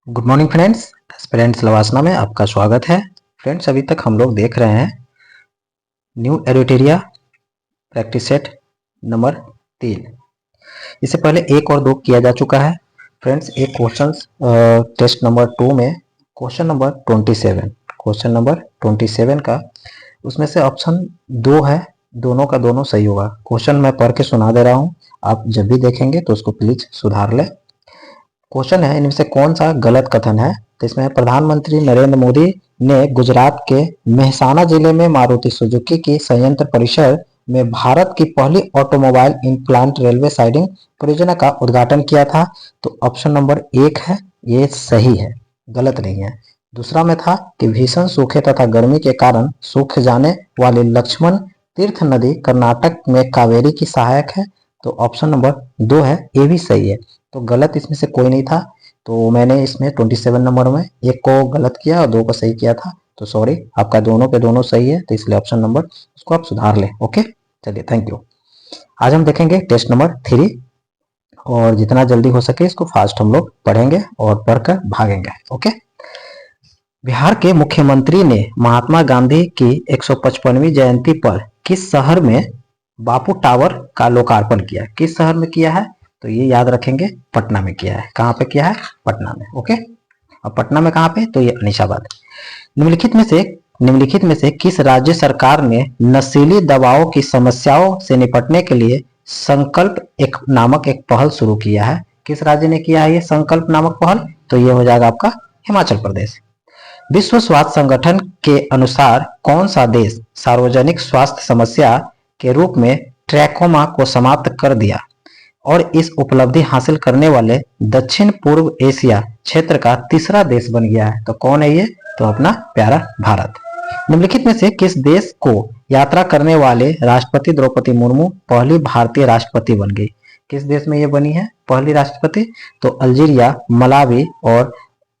Good morning friends, aspirants लवासना में आपका स्वागत है। फ्रेंड्स, अभी तक हम लोग देख रहे हैं न्यू एडिटोरिया प्रैक्टिस सेट नंबर 3। इससे पहले 1 और 2 किया जा चुका है। फ्रेंड्स, एक क्वेश्चन टेस्ट नंबर 2 में क्वेश्चन नंबर 27 का उसमें से ऑप्शन 2 है, दोनों का दोनों सही होगा। क्वेश्चन मैं पढ़ के सुना दे रहा हूँ, आप जब भी देखेंगे तो उसको प्लीज सुधार लें। क्वेश्चन है, इनमें से कौन सा गलत कथन है? तो इसमें प्रधानमंत्री नरेंद्र मोदी ने गुजरात के मेहसाना जिले में मारुति सुजुकी की संयंत्र परिसर में भारत की पहली ऑटोमोबाइल इम्प्लांट रेलवे साइडिंग परियोजना का उद्घाटन किया था। तो ऑप्शन नंबर 1 है, ये सही है, गलत नहीं है। दूसरा में था कि भीषण सूखे तथा गर्मी के कारण सूख जाने वाली लक्ष्मण तीर्थ नदी कर्नाटक में कावेरी की सहायक है। तो ऑप्शन नंबर 2 है, ये भी सही है। तो गलत इसमें से कोई नहीं था, तो मैंने इसमें 27 नंबर में 1 को गलत किया और 2 को सही किया था। तो सॉरी, आपका दोनों के दोनों सही है, तो इसलिए ऑप्शन नंबर उसको आप सुधार लें। ओके, चलिए, थैंक यू। आज हम देखेंगे टेस्ट नंबर 3, और जितना जल्दी हो सके इसको फास्ट हम लोग पढ़ेंगे और पढ़कर भागेंगे। ओके। बिहार के मुख्यमंत्री ने महात्मा गांधी की 155वीं जयंती पर किस शहर में बापू टावर का लोकार्पण किया? किस शहर में किया है? तो ये याद रखेंगे, पटना में किया है। कहाँ पे किया है? पटना में। ओके। और पटना में कहाँ पे? तो ये अनिशाबाद। निम्नलिखित में से किस राज्य सरकार ने नशीली दवाओं की समस्याओं से निपटने के लिए संकल्प नामक एक पहल शुरू किया है? किस राज्य ने किया है ये संकल्प नामक पहल? तो ये हो जाएगा आपका हिमाचल प्रदेश। विश्व स्वास्थ्य संगठन के अनुसार कौन सा देश सार्वजनिक स्वास्थ्य समस्या के रूप में ट्रैकोमा को समाप्त कर दिया और इस उपलब्धि हासिल करने वाले दक्षिण पूर्व एशिया क्षेत्र का तीसरा देश बन गया है? तो कौन है ये? तो अपना प्यारा भारत। निम्नलिखित में से किस देश को यात्रा करने वाले राष्ट्रपति द्रौपदी मुर्मू पहली भारतीय राष्ट्रपति बन गई? किस देश में ये बनी है पहली राष्ट्रपति? तो अल्जीरिया, मलावी और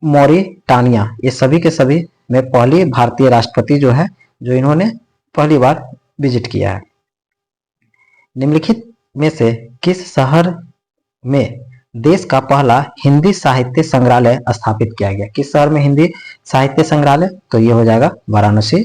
मॉरिटानिया, ये सभी के सभी में पहली भारतीय राष्ट्रपति जो है, जो इन्होंने पहली बार विजिट किया है। निम्नलिखित में से किस शहर में देश का पहला हिंदी साहित्य संग्रहालय स्थापित किया गया? किस शहर में हिंदी साहित्य संग्रहालय? तो ये हो जाएगा वाराणसी।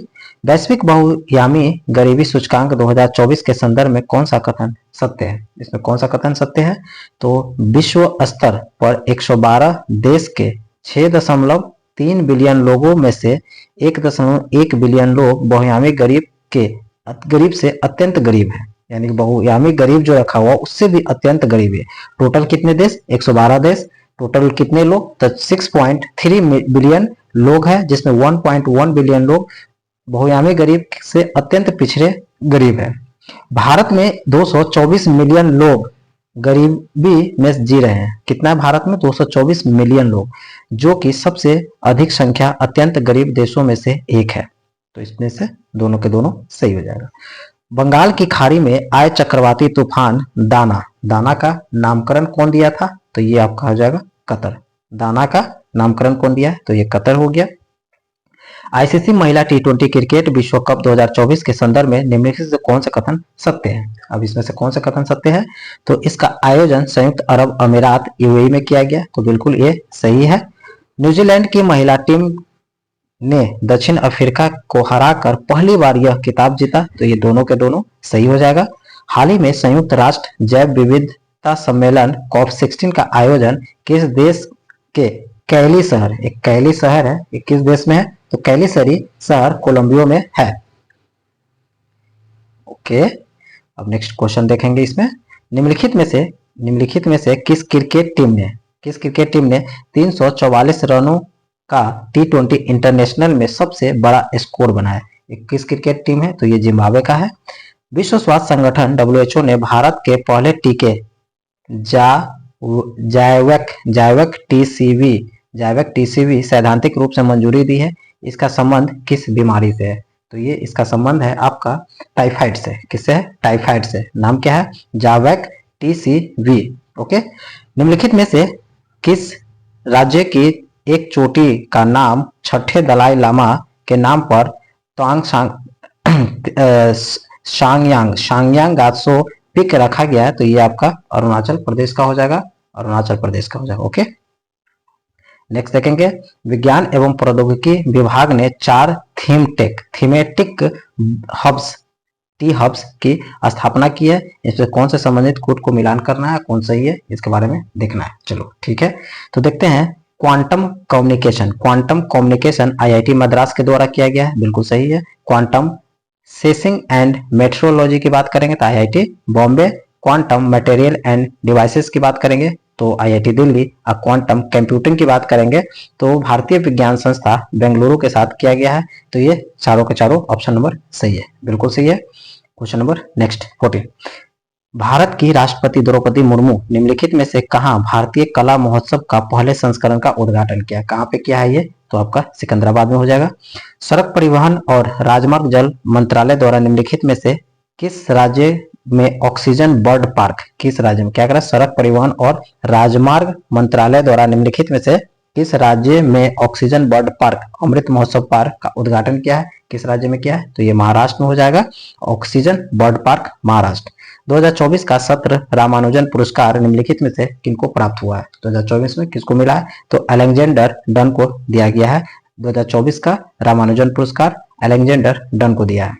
वैश्विक बहुआयामी गरीबी सूचकांक 2024 के संदर्भ में कौन सा कथन सत्य है? इसमें कौन सा कथन सत्य है? तो विश्व स्तर पर 112 देश के 6.3 बिलियन लोगों में से 1.1 बिलियन लोग बहुआयामी गरीब से अत्यंत गरीब है, यानी बहुआयामी गरीब जो रखा हुआ उससे भी अत्यंत गरीब है। टोटल कितने देश? 112 देश। टोटल कितने लोग? तो 6.3 बिलियन लोग हैं, जिसमें 1.1 बिलियन लोग बहुआयामी गरीब से अत्यंत पिछड़े गरीब है। भारत में 224 मिलियन लोग गरीबी में जी रहे हैं। कितना है भारत में? 224 मिलियन लोग, जो कि सबसे अधिक संख्या अत्यंत गरीब देशों में से एक है। तो इसमें से दोनों के दोनों सही हो जाएगा। बंगाल की खाड़ी में आए चक्रवाती तूफान दाना का नामकरण कौन दिया था? तो ये आपका हो जाएगा कतर। दाना का नामकरण कौन दिया है? तो ये कतर हो गया। आईसीसी महिला टी20 क्रिकेट विश्व कप 2024 के संदर्भ में निम्नलिखित से कौन सा कथन सत्य है? अब इसमें से कौन सा कथन सत्य है? तो इसका आयोजन संयुक्त अरब अमीरात यूएई में किया गया, तो बिल्कुल ये सही है। न्यूजीलैंड की महिला टीम ने दक्षिण अफ्रीका को हराकर पहली बार यह खिताब जीता, तो ये दोनों के दोनों सही हो जाएगा। हाल ही में संयुक्त राष्ट्र जैव विविधता सम्मेलन COP16 का आयोजन किस देश के कैली शहर, एक कैली शहर है, ये किस देश में है? तो कैलिसरी शहर कोलंबिया में है। ओके, अब नेक्स्ट क्वेश्चन देखेंगे। इसमें निम्नलिखित में से किस क्रिकेट टीम ने 344 रनों का T20 इंटरनेशनल में सबसे बड़ा स्कोर बनाया? किस क्रिकेट टीम है? तो ये जिम्बाब्वे का है। विश्व स्वास्थ्य संगठन WHO ने भारत के पहले टीके जाइवक टीसीवी सैद्धांतिक रूप से मंजूरी दी है। इसका संबंध किस बीमारी से है? तो ये इसका संबंध है आपका टाइफाइड से। किससे है? टाइफाइड से। नाम क्या है? जाइवक टीसीवी। ओके। निम्नलिखित में से किस राज्य की एक चोटी का नाम छठे दलाई लामा के नाम पर शांगयांग गात्सो पिक रखा गया है? तो ये आपका अरुणाचल प्रदेश का हो जाएगा। ओके। नेक्स्ट देखेंगे, विज्ञान एवं प्रौद्योगिकी विभाग ने 4 थीमेटिक हब्स टी हब्स की स्थापना की है। इसमें कौन से संबंधित कोड को मिलान करना है, कौन सही है, इसके बारे में देखना है। चलो ठीक है, तो देखते हैं। क्वांटम कम्युनिकेशन आईआईटी मद्रास के द्वारा किया गया है, बिल्कुल सही है। क्वांटम सेंसिंग एंड मेट्रोलॉजी की बात करेंगे तो IIT Bombay. Quantum material end devices की बात करेंगे तो आईआईटी दिल्ली। और क्वांटम कंप्यूटिंग की बात करेंगे तो भारतीय विज्ञान संस्था बेंगलुरु के साथ किया गया है। तो ये चारों के चारों ऑप्शन नंबर सही है, बिल्कुल सही है। क्वेश्चन नंबर नेक्स्ट 14, भारत की राष्ट्रपति द्रौपदी मुर्मू निम्नलिखित में से कहां भारतीय कला महोत्सव का पहले संस्करण का उद्घाटन किया? कहां पे किया है ये? तो आपका सिकंदराबाद में हो जाएगा। सड़क परिवहन और राजमार्ग जल मंत्रालय द्वारा निम्नलिखित में से किस राज्य में ऑक्सीजन बर्ड पार्क, किस राज्य में क्या करा? सड़क परिवहन और राजमार्ग मंत्रालय द्वारा निम्नलिखित में से किस राज्य में oxygen bird park Amrit Mahotsav park का उद्घाटन किया है? किस राज्य में किया है? तो ये महाराष्ट्र में हो जाएगा। Oxygen bird park Maharashtra. 2024 का सत्र रामानुजन पुरस्कार निम्नलिखित में से किनको प्राप्त हुआ है? 2024 में किसको मिला है? तो अलेक्जेंडर डन को दिया गया है। 2024 का रामानुजन पुरस्कार अलेक्जेंडर डन को दिया है।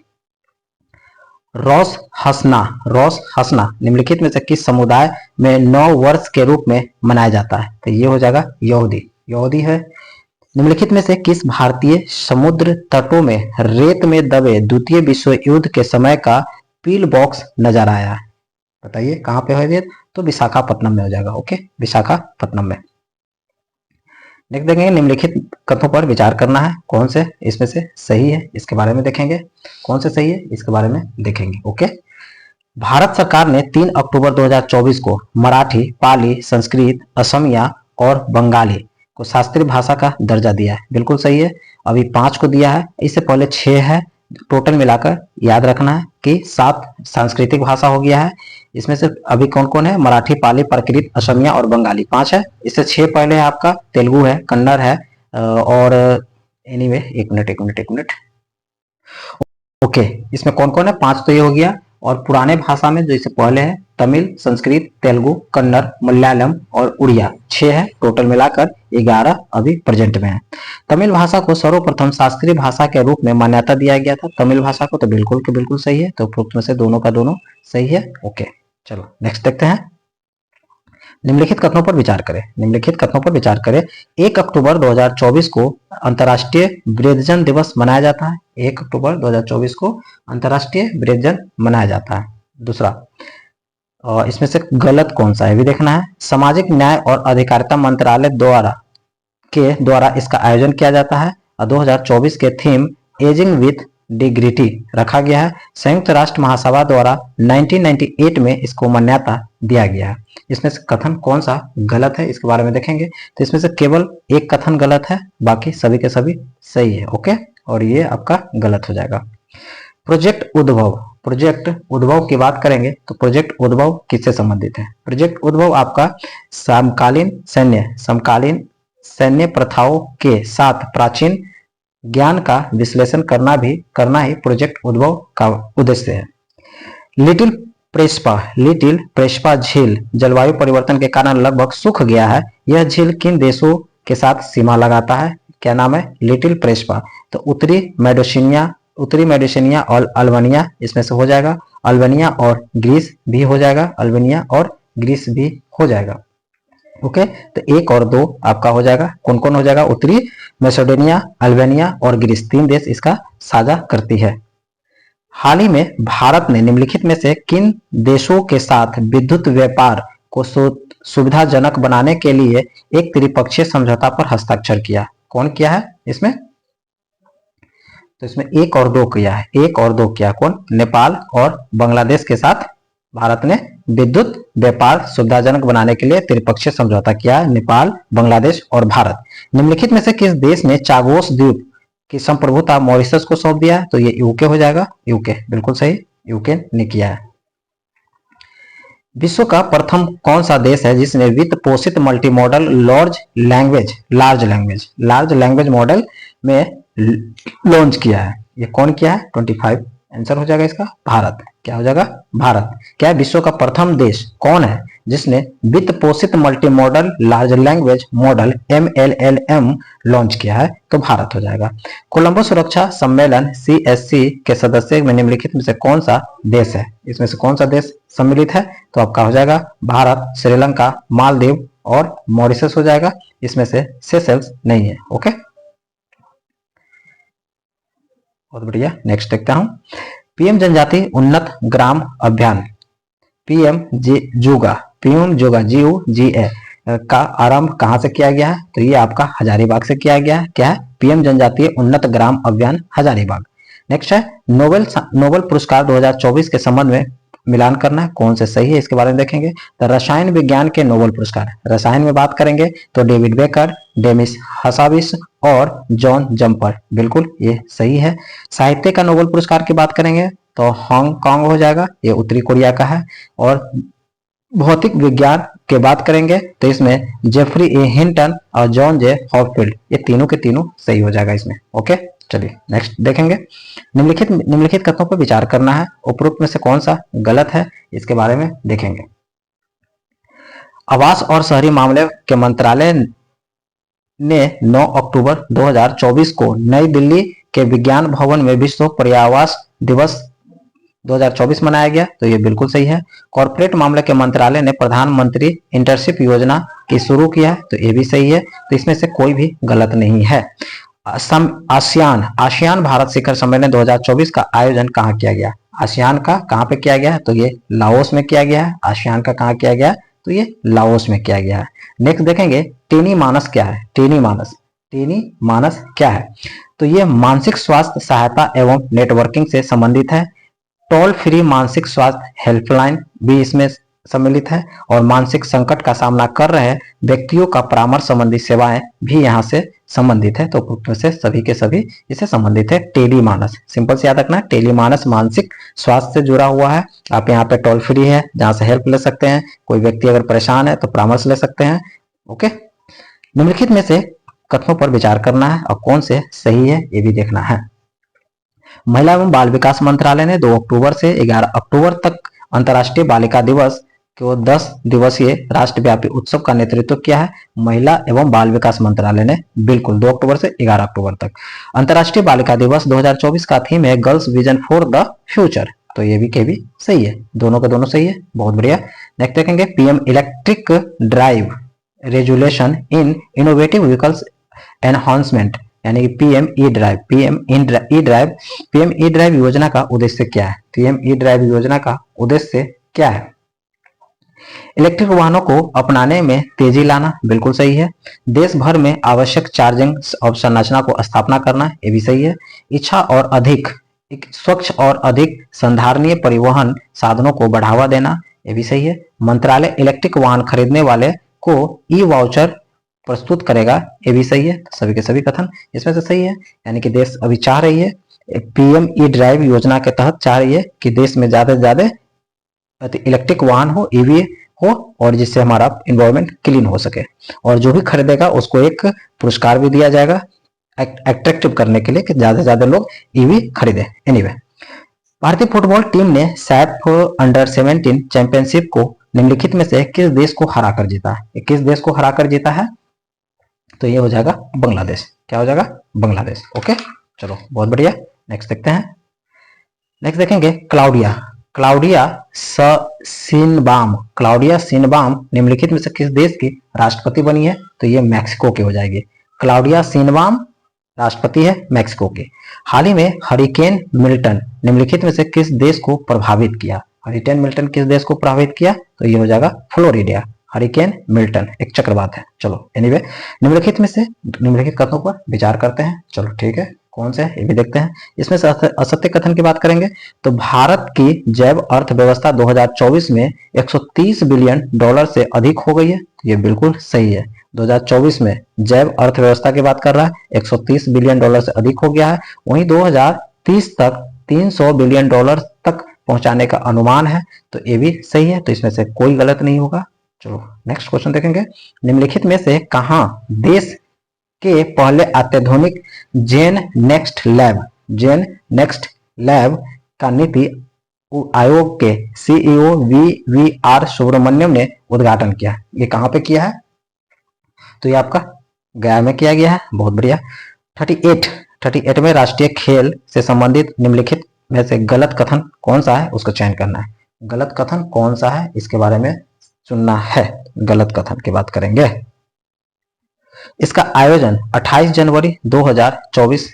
रोस हसना निम्नलिखित में से किस समुदाय में नव वर्ष के रूप में मनाया जाता है? तो ये हो जाएगा यहूदी है। निम्नलिखित में से किस भारतीय समुद्र तटों में रेत में दबे द्वितीय विश्व युद्ध के समय का पील बॉक्स नजर आया है? बताइए कहां पे है ये? तो विशाखापट्टनम में हो जाएगा। ओके, विशाखापट्टनम में। नेक्स्ट देखेंगे, निम्नलिखित कथनों पर विचार करना है, कौन से इसमें से सही है, इसके बारे में देखेंगे। कौन से सही है, इसके बारे में देखेंगे। ओके, भारत सरकार ने 3 अक्टूबर 2024 को मराठी, पाली, संस्कृत, असमिया और बंगाली को शास्त्रीय भाषा का दर्जा दिया है, बिल्कुल सही है। अभी 5 को दिया है, इससे पहले 6 है। टोटल मिलाकर याद रखना है कि 7 सांस्कृतिक भाषा हो गया है। इसमें से अभी कौन कौन है? मराठी, पाली, प्राकृत, असमिया और बंगाली 5 है। इससे 6 पहले है आपका तेलुगु है, कन्नड़ है और एनीवे एक मिनट। ओके, इसमें कौन कौन है? 5 तो ये हो गया। और पुराने भाषा में जो इससे पहले है तमिल, संस्कृत, तेलुगु, कन्नड़, मलयालम और उड़िया 6 है। टोटल मिलाकर 11 अभी प्रेजेंट में है। तमिल भाषा को सर्वप्रथम शास्त्रीय भाषा के रूप में मान्यता दिया गया था तमिल भाषा को, तो बिल्कुल के बिल्कुल सही है। तो उपरोक्त में से दोनों का दोनों सही है। ओके, चलो नेक्स्ट देखते हैं। निम्नलिखित कथनों पर विचार करें। 1 अक्टूबर 2024 को अंतर्राष्ट्रीय वृद्धजन दिवस मनाया जाता है। 1 अक्टूबर 2024 को अंतर्राष्ट्रीय वृद्धजन मनाया जाता है। दूसरा, इसमें से गलत कौन सा है भी देखना है। सामाजिक न्याय और अधिकारिता मंत्रालय द्वारा इसका आयोजन किया जाता है और 2024 के थीम एजिंग विथ डिग्निटी रखा गया है। संयुक्त राष्ट्र महासभा द्वारा 1998 में इसको मान्यता दिया गया है। इसमें से कथन कौन सा गलत है, इसके बारे में देखेंगे। तो इसमें से केवल एक कथन गलत है, बाकी सभी के सभी सही है। ओके, और ये आपका गलत हो जाएगा। प्रोजेक्ट उद्भव की बात करेंगे तो प्रोजेक्ट उद्भव किससे संबंधित है? प्रोजेक्ट उद्भव आपका समकालीन सैन्य प्रथाओं के साथ प्राचीन ज्ञान का विश्लेषण करना ही प्रोजेक्ट उद्भव का उद्देश्य है। लिटिल प्रेस्पा झील जलवायु परिवर्तन के कारण लगभग सूख गया है। यह झील किन देशों के साथ सीमा लगाता है? क्या नाम है? लिटिल प्रेस्पा। तो उत्तरी मेडोसिनिया और अल्बानिया इसमें से हो जाएगा। अल्बानिया और ग्रीस भी हो जाएगा। ओके, तो 1 और 2 आपका हो जाएगा। कौन कौन हो जाएगा? उत्तरी मैसेडोनिया, अल्बानिया और ग्रीस 3 देश इसका साझा करती है। हाल ही में भारत ने निम्नलिखित में से किन देशों के साथ विद्युत व्यापार को सुविधाजनक बनाने के लिए एक त्रिपक्षीय समझौता पर हस्ताक्षर किया? कौन किया है इसमें? तो इसमें 1 और 2 किया है। 1 और 2 किया कौन? नेपाल और बांग्लादेश के साथ भारत ने विद्युत व्यापार सुविधाजनक बनाने के लिए त्रिपक्षीय समझौता किया। नेपाल, बांग्लादेश और भारत। निम्नलिखित में से किस देश ने चागोस द्वीप की संप्रभुता मॉरिशस को सौंप दिया है? तो ये यूके हो जाएगा। यूके बिल्कुल सही, यूके ने किया है। विश्व का प्रथम कौन सा देश है जिसने वित्त पोषित multi modal large language model में लॉन्च किया है? ये कौन किया है? 25 आंसर हो जाएगा इसका भारत। क्या हो जाएगा? भारत। क्या विश्व का प्रथम देश कौन है जिसने वित्त पोषित multi modal large language model MLLM launch किया है, तो भारत हो जाएगा। कोलंबो सुरक्षा सम्मेलन CSC के सदस्य में निम्नलिखित में से कौन सा देश है? इसमें से कौन सा देश सम्मिलित है? तो आपका हो जाएगा भारत, श्रीलंका, मालदीव और मॉरिशस हो जाएगा। इसमें से सेशेल्स नहीं है। ओके, बहुत बढ़िया। नेक्स्ट देखता हूं, पीएम जनजाति उन्नत ग्राम अभियान पीएम जुगा GUGA का आरंभ कहां से किया गया है? तो ये आपका हजारीबाग से किया गया है। क्या है? पीएम जनजातीय उन्नत ग्राम अभियान हजारीबाग। नेक्स्ट है नोबेल पुरस्कार 2024 के संबंध में मिलान करना है, कौन से सही है इसके बारे में देखेंगे। तो रसायन विज्ञान के नोबेल पुरस्कार, रसायन में बात करेंगे तो डेविड बेकर, डेमिस हसाविस और जॉन जम्पर, बिल्कुल ये सही है। साहित्य का नोबेल पुरस्कार की बात करेंगे तो हांगकांग हो जाएगा, ये उत्तरी कोरिया का है। और भौतिक विज्ञान के बात करेंगे तो इसमें जेफरी ए हिंटन और जॉन जे हॉपफील्ड, ये तीनों के तीनों सही हो जाएगा इसमें। ओके, चलिए नेक्स्ट देखेंगे। निम्नलिखित कथनों पर विचार करना है, उपरोक्त में से कौन सा गलत है इसके बारे में देखेंगे। आवास और शहरी मामले के मंत्रालय ने 9 अक्टूबर 2024 को नई दिल्ली के विज्ञान भवन में विश्व पर्यावरण दिवस 2024 मनाया गया, तो ये बिल्कुल सही है। कॉर्पोरेट मामले के मंत्रालय ने प्रधानमंत्री इंटर्नशिप योजना की शुरू किया है, तो ये भी सही है। तो इसमें से कोई भी गलत नहीं है। आसियान भारत शिखर सम्मेलन 2024 का आयोजन कहाँ किया गया? आसियान का कहाँ पे किया गया है? तो ये लाओस में किया गया है। आसियान का कहाँ किया गया है? तो ये लाओस में किया गया है। नेक्स्ट देखेंगे, टेनी मानस क्या है? टेनी मानस क्या है? तो ये मानसिक स्वास्थ्य सहायता एवं नेटवर्किंग से संबंधित है। टोल फ्री मानसिक स्वास्थ्य हेल्पलाइन भी इसमें सम्मिलित है और मानसिक संकट का सामना कर रहे व्यक्तियों का परामर्श संबंधी सेवाएं भी यहाँ से संबंधित है, तो से सभी के सभी इससे संबंधित है। टेलीमानस, सिंपल से याद रखना, टेलीमानस मानसिक स्वास्थ्य से जुड़ा हुआ है। आप यहाँ पे टोल फ्री है जहां से हेल्प ले सकते हैं, कोई व्यक्ति अगर परेशान है तो परामर्श ले सकते हैं। ओके, निम्नलिखित में से कथनों पर विचार करना है और कौन से सही है ये भी देखना है। महिला एवं बाल विकास मंत्रालय ने 2 अक्टूबर से 11 अक्टूबर तक अंतर्राष्ट्रीय बालिका दिवस को 10 दिवसीय राष्ट्रव्यापी उत्सव का नेतृत्व किया है। महिला एवं बाल विकास मंत्रालय ने, बिल्कुल 2 अक्टूबर से 11 अक्टूबर तक। अंतर्राष्ट्रीय बालिका दिवस 2024 का थीम है girls vision for the future, तो ये भी सही है, दोनों के दोनों सही है, बहुत बढ़िया। नेक्स्ट देखेंगे, पीएम इलेक्ट्रिक ड्राइव रेजुलेशन इन इनोवेटिव व्हीकल्स एनहांसमेंट, यानी कि पीएम ई ड्राइव योजना का उद्देश्य क्या है? पीएम ई ड्राइव योजना का उद्देश्य क्या है? इलेक्ट्रिक वाहनों को अपनाने में तेजी लाना, बिल्कुल सही है। देश भर में आवश्यक चार्जिंग अवसंरचना को स्थापना करना, ये भी सही है। इच्छा और अधिक स्वच्छ और अधिक संधारणीय परिवहन साधनों को बढ़ावा देना, ये भी सही है। मंत्रालय इलेक्ट्रिक वाहन खरीदने वाले को ई वाउचर प्रस्तुत करेगा, ये भी सही है। सभी के सभी कथन इसमें से सही है, यानी कि देश अभी चाह रही है, पीएम ई ड्राइव योजना के तहत चाह रही है कि देश में ज्यादा से ज्यादा इलेक्ट्रिक वाहन हो, ईवी हो, और जिससे हमारा इन्वायरमेंट क्लीन हो सके। और जो भी खरीदेगा उसको एक पुरस्कार भी दिया जाएगा अट्रैक्टिव करने के लिए कि ज्यादा से ज्यादा लोग ईवी खरीदे। एनीवे, भारतीय फुटबॉल टीम ने सैफ अंडर 17 चैंपियनशिप को निम्नलिखित में से किस देश को हराकर जीता है? किस देश को हराकर जीता है? तो ये हो जाएगा बांग्लादेश। क्या हो जाएगा? बांग्लादेश। ओके, चलो बहुत बढ़िया। नेक्स्ट देखते हैं। नेक्स्ट देखेंगे क्लाउडिया सिनबाम निम्नलिखित में से किस देश की राष्ट्रपति बनी है? तो ये मैक्सिको की हो जाएगी। क्लाउडिया सिनबाम राष्ट्रपति है मैक्सिको के। हाल ही में हरिकेन मिल्टन निम्नलिखित में से किस देश को प्रभावित किया? हरिकेन मिल्टन किस देश को प्रभावित किया? तो ये हो जाएगा फ्लोरिडा। हरिकेन मिल्टन एक चक्रवात है। चलो एनीवे, निम्नलिखित में से निम्नलिखित कथनों पर विचार करते हैं। चलो ठीक है, कौन से ये भी देखते हैं। इसमें से असत्य कथन की बात करेंगे तो भारत की जैव अर्थव्यवस्था 2024 में 130 बिलियन डॉलर से अधिक हो गई है, ये बिल्कुल सही है। 2024 में जैव अर्थव्यवस्था की बात कर रहा है, 130 बिलियन डॉलर से अधिक हो गया है। वहीं 2030 तक 300 बिलियन डॉलर तक पहुंचाने का अनुमान है, तो ये भी सही है। तो इसमें से कोई गलत नहीं होगा। चलो नेक्स्ट क्वेश्चन देखेंगे। निम्नलिखित में से कहां देश के पहले अत्याधुनिक जेन नेक्स्ट लैब का नीति आयोग के सीईओ वीवीआर सुब्रमण्यम ने उद्घाटन किया। ये कहां पे किया है? तो ये आपका गया में किया गया है। बहुत बढ़िया। 38 में राष्ट्रीय खेल से संबंधित निम्नलिखित में से गलत कथन कौन सा है, उसको चयन करना है। गलत कथन कौन सा है, इसके बारे में चुनना है। गलत कथन की बात करेंगे। इसका आयोजन 28 जनवरी 2024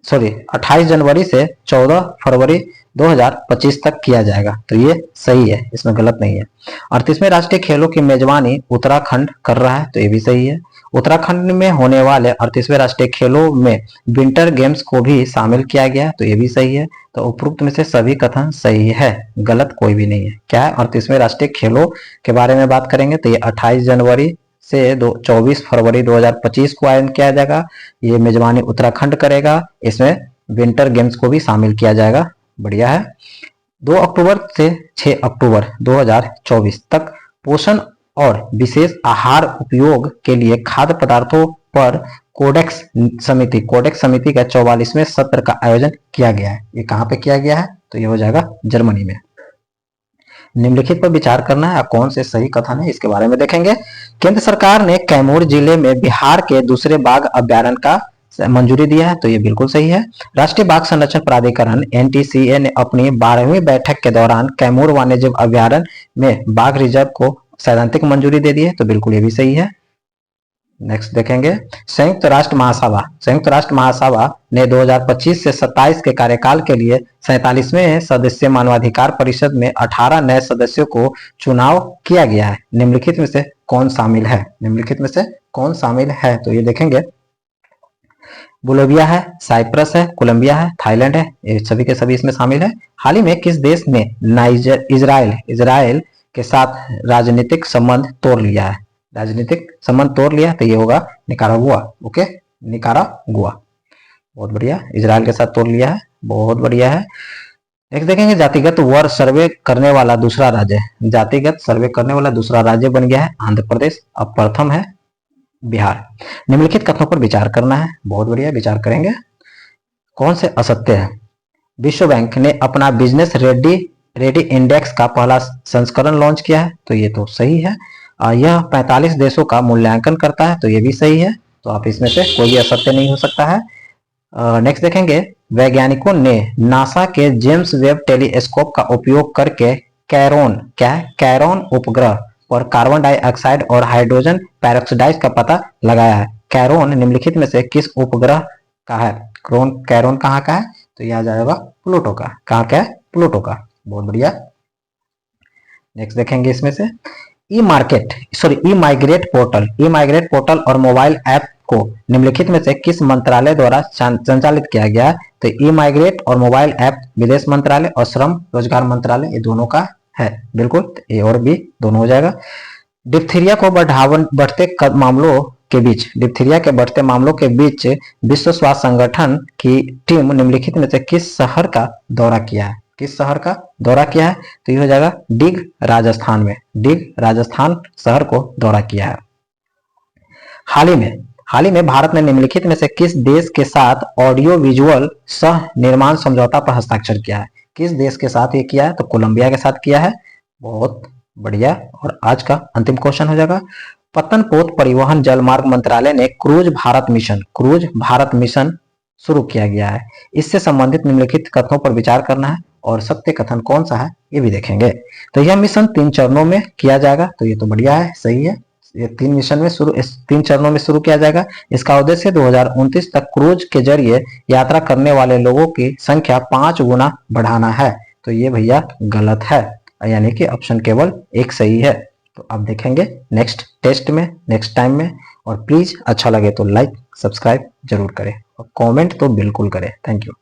सॉरी 28 जनवरी से 14 फरवरी 2025 तक किया जाएगा। तो ये सही है, इसमें गलत नहीं है। 38वें राष्ट्रीय खेलों की मेजबानी उत्तराखंड कर रहा है। तो ये भी सही है। उत्तराखंड में होने वाले 38वें राष्ट्रीय खेलों में विंटर गेम्स को भी शामिल किया गया। तो ये भी सही है। तो उपरोक्त में से सभी कथन सही है, गलत कोई भी नहीं है। क्या है? 38वें राष्ट्रीय खेलों के बारे में बात करेंगे तो ये 28 जनवरी से 24 फरवरी 2025 को आयोजन किया जाएगा। ये मेजबानी उत्तराखंड करेगा। इसमें विंटर गेम्स को भी शामिल किया जाएगा। बढ़िया है। 2 अक्टूबर से 6 अक्टूबर 2024 तक पोषण और विशेष आहार उपयोग के लिए खाद्य पदार्थों पर कोडेक्स समिति का 44वें सत्र का आयोजन किया गया है। ये कहां पे किया गया है? तो ये हो जाएगा जर्मनी में। निम्नलिखित पर विचार करना है, कौन से सही कथन है इसके बारे में देखेंगे। केंद्र सरकार ने कैमूर जिले में बिहार के दूसरे बाघ अभ्यारण्य का मंजूरी दिया है। तो ये बिल्कुल सही है। राष्ट्रीय बाघ संरक्षण प्राधिकरण एनटीसीए ने अपनी 12वीं बैठक के दौरान कैमूर वन्यजीव अभ्यारण्य में बाघ रिजर्व को सैद्धांतिक मंजूरी दे दी है। तो बिल्कुल ये भी सही है। नेक्स्ट देखेंगे। संयुक्त राष्ट्र महासभा ने 2025 से 27 के कार्यकाल के लिए 47वें सदस्य मानवाधिकार परिषद में 18 नए सदस्यों को चुनाव किया गया है। निम्नलिखित में से कौन शामिल है? तो ये देखेंगे। बोलिविया है, साइप्रस है, कोलंबिया है, थाईलैंड है। ये सभी के सभी इसमें शामिल है। हाल ही में किस देश ने इजराइल के साथ राजनीतिक संबंध तोड़ लिया है? तो ये होगा निकारागुआ। Okay, Nicaragua. बहुत बढ़िया। इजराइल के साथ तोड़ लिया है। बहुत बढ़िया है। नेक्स्ट देखेंगे। जातिगत सर्वे करने वाला दूसरा राज्य बन गया है आंध्र प्रदेश। अब प्रथम है बिहार। निम्नलिखित कथनों पर विचार करना है। बहुत बढ़िया, विचार करेंगे। कौन से असत्य है? विश्व बैंक ने अपना बिजनेस रेडी इंडेक्स का पहला संस्करण लॉन्च किया है। तो ये तो सही है। यह 45 देशों का मूल्यांकन करता है। तो ये भी सही है। तो आप इसमें से कोई भी असत्य नहीं हो सकता है। नेक्स्ट देखेंगे। वैज्ञानिकों ने नासा के जेम्स वेब टेलीस्कोप का उपयोग करके कैरोन उपग्रह पर कार्बन डाइऑक्साइड और हाइड्रोजन पेरोक्साइड का पता लगाया है। कैरोन निम्नलिखित में से किस उपग्रह का है? कैरोन कहाँ का है? तो यह आ जाएगा प्लूटो का। कहाँ का है? प्लूटो का। बहुत बढ़िया। नेक्स्ट देखेंगे इसमें से। ई माइग्रेट पोर्टल और मोबाइल ऐप को निम्नलिखित में से किस मंत्रालय द्वारा संचालित किया गया है? तो ई माइग्रेट और मोबाइल ऐप विदेश मंत्रालय और श्रम रोजगार मंत्रालय, ये दोनों का है। बिल्कुल, ए और बी दोनों हो जाएगा। डिप्थीरिया के बढ़ते मामलों के बीच विश्व स्वास्थ्य संगठन की टीम निम्नलिखित में से किस शहर का दौरा किया है? तो ये हो जाएगा डिग, राजस्थान शहर को दौरा किया है। हाल ही में भारत ने निम्नलिखित में से किस देश के साथ ऑडियो विजुअल सह निर्माण समझौता पर हस्ताक्षर किया है? किस देश के साथ ये किया है? तो कोलंबिया के साथ किया है। बहुत बढ़िया। और आज का अंतिम क्वेश्चन हो जाएगा। पतनपोत परिवहन जलमार्ग मंत्रालय ने क्रूज भारत मिशन शुरू किया गया है। इससे संबंधित निम्नलिखित कथनों पर विचार करना है और सत्य कथन कौन सा है ये भी देखेंगे। तो यह मिशन 3 चरणों में किया जाएगा। तो ये तो बढ़िया है, सही है। ये 3 चरणों में शुरू किया जाएगा। इसका उद्देश्य 2029 तक क्रूज के जरिए यात्रा करने वाले लोगों की संख्या 5 गुना बढ़ाना है। तो ये भैया गलत है, यानी कि ऑप्शन केवल एक सही है। तो आप देखेंगे नेक्स्ट टाइम में। और प्लीज अच्छा लगे तो लाइक सब्सक्राइब जरूर करें और कमेंट तो बिल्कुल करें। Thank you.